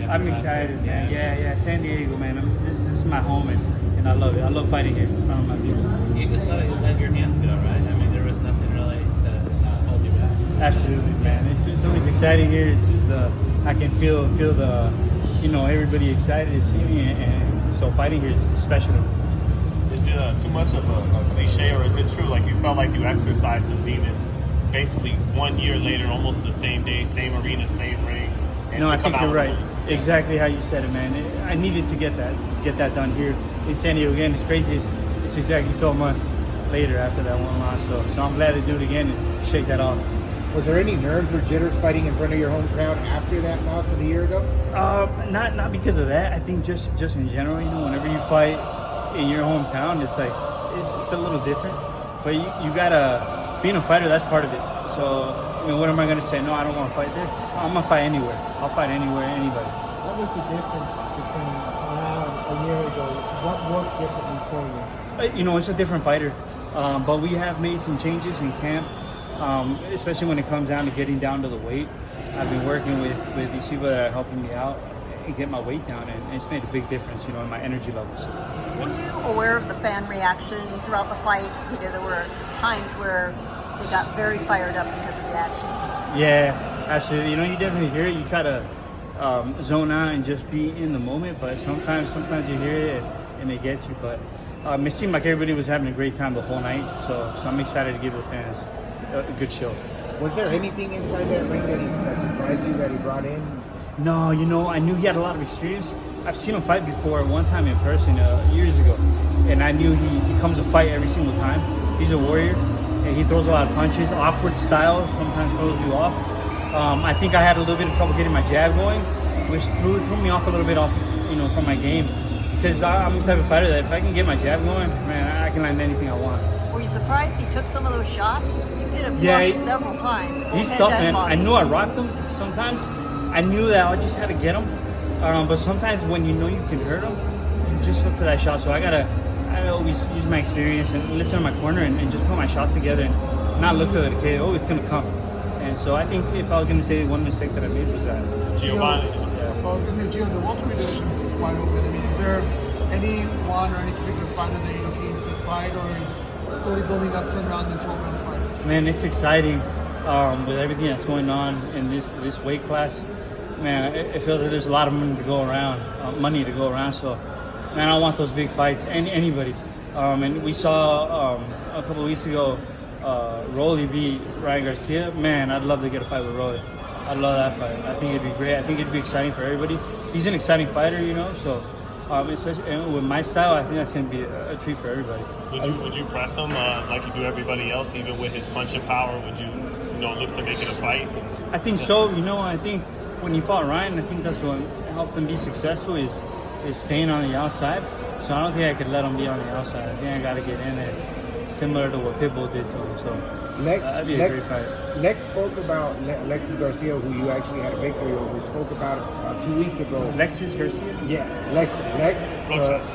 I'm excited, man. Yeah, San Diego, man. This is my home, and I love it. I love fighting here in front of my people. You just let your hands go, right? I mean, there was nothing really to hold you back. Absolutely, man. It's always exciting here. I can feel the, everybody excited to see me, and so fighting here is special to me. Is it too much of a cliche, or is it true? Like, you felt like you exercised some demons, basically 1 year later, almost the same day, same arena, same ring. And No, I come think out you're with a right. win. Exactly how you said it, man. I needed to get that done here in San Diego again. It's crazy. It's exactly 12 months later after that one loss. So I'm glad to do it again and shake that off. Was there any nerves or jitters fighting in front of your home crowd after that loss of a year ago? Not because of that. I think just in general, whenever you fight in your hometown, it's like it's a little different. But you gotta, being a fighter, that's part of it. So what am I gonna say? No, I don't want to fight there. I'm gonna fight anywhere. I'll fight anywhere, anybody. What was the difference between now and a year ago? What worked differently for you? It's a different fighter. But we have made some changes in camp, especially when it comes down to getting down to the weight. I've been working with these people that are helping me out and get my weight down, and it's made a big difference, in my energy levels. Were you aware of the fan reaction throughout the fight? There were times where they got very fired up because of the action. Yeah, absolutely. You definitely hear it. You try to zone out and just be in the moment, but sometimes you hear it and it gets you. But it seemed like everybody was having a great time the whole night, so I'm excited to give the fans a good show. Was there anything inside that ring that surprised you that he brought in? No, I knew he had a lot of experience. I've seen him fight before, one time in person years ago, and I knew he comes to fight every single time. He's a warrior, and he throws a lot of punches. Awkward style sometimes throws you off. I think I had a little bit of trouble getting my jab going, which threw me off a little bit from my game. Because I'm the type of fighter that if I can get my jab going, man, I can land anything I want. Were you surprised he took some of those shots? You hit him Yeah, flush several times. Both He's head tough, and man. body. I knew I rocked him sometimes. I knew that I just had to get him. But sometimes when you know you can hurt him, you just look for that shot. So I always use my experience and listen to my corner and just put my shots together and not look for the okay, it's going to come. And so I think if I was going to say one mistake that I made was that. Giovani. I was going to say, Gio, the welterweight division is wide open. I mean, is there anyone or any particular fighter that you're looking to fight, or is slowly building up 10-round and 12-round fights? Man, it's exciting with everything that's going on in this weight class. Man, it feels like there's a lot of money to go around. So, man, I want those big fights. Anybody. And we saw a couple of weeks ago, Rolly beat Ryan Garcia. Man, I'd love to get a fight with Rolly. I'd love that fight. I think it'd be great. I think it'd be exciting for everybody. He's an exciting fighter, So, especially with my style, I think that's going to be a treat for everybody. Would you press him like you do everybody else, even with his punching power? Would you, look to make it a fight? I think so. I think when he fought Ryan, I think that's what helped him be successful is staying on the outside. So I don't think I could let him be on the outside. I think I got to get in there, similar to what Pitbull did to him. So that'd be a great fight. Lex spoke about Alexis Garcia, who you actually had a victory over. Spoke about 2 weeks ago. Alexis Garcia? Yeah, Lex.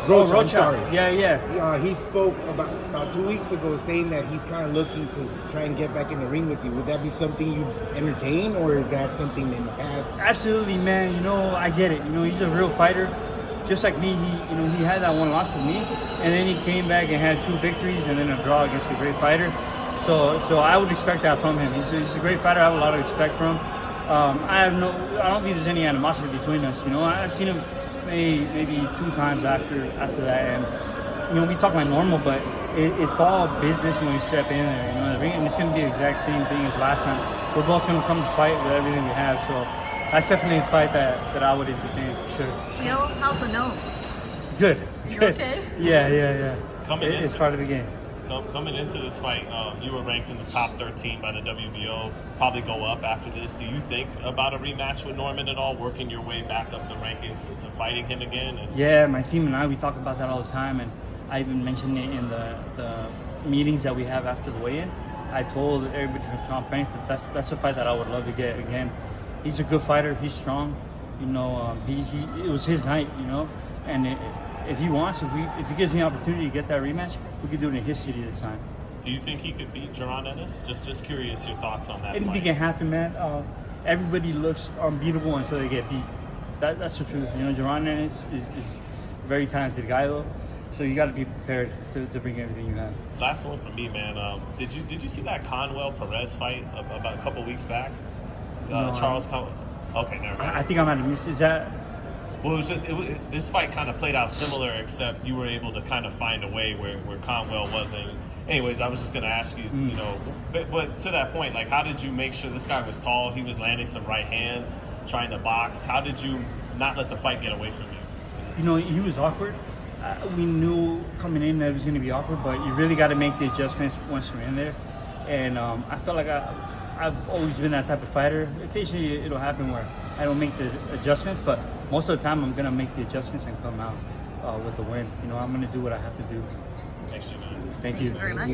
Rocha. I'm sorry. Yeah. He spoke about 2 weeks ago, saying that he's kind of looking to try and get back in the ring with you. Would that be something you entertain, or is that something in the past? Absolutely, man. I get it. He's a real fighter. Just like me, he had that one loss with me, and then he came back and had 2 victories and then a draw against a great fighter. So I would expect that from him. He's a great fighter. I have a lot of respect for him. I don't think there's any animosity between us. I've seen him maybe 2 times after that, and we talk like normal, but it's all business when we step in there. The ring, and it's going to be the exact same thing as last time. We're both going to come to fight with everything we have. So that's definitely a fight that I would entertain for sure. Gio, how's the nose? Good. You okay? Yeah. It's part of the game. Coming into this fight, you were ranked in the top 13 by the WBO. Probably go up after this. Do you think about a rematch with Norman at all? Working your way back up the rankings to fighting him again? Yeah, my team and we talk about that all the time, and I even mentioned it in the meetings that we have after the weigh-in. I told everybody from Comp Bank that that's a fight that I would love to get again. He's a good fighter. He's strong. It was his night. And if he wants, if he gives me an opportunity to get that rematch, we could do it in his city this time. Do you think he could beat Jaron Ennis? Just curious your thoughts on that Anything fight. can happen, man. Everybody looks unbeatable until they get beat. that's the truth. You know, Giovani is a very talented guy though, so you got to be prepared to bring everything you have. Last one for me, man. Did you see that Conwell Perez fight about a couple weeks back? No, Charles Conwell. Okay, never mind. I think I might have missed. Is that? Well, this fight kind of played out similar, except you were able to kind of find a way where Conwell wasn't. Anyways, I was just going to ask you, you know, but to that point, like, how did you make sure this guy was tall? He was landing some right hands, trying to box. How did you not let the fight get away from you? You know, he was awkward. We knew coming in that it was going to be awkward, but you really got to make the adjustments once you're in there. And I felt like I've always been that type of fighter. Occasionally it'll happen where I don't make the adjustments, but most of the time I'm going to make the adjustments and come out with the win. You know, I'm going to do what I have to do. Thanks, Giovani. Thank you. Very much.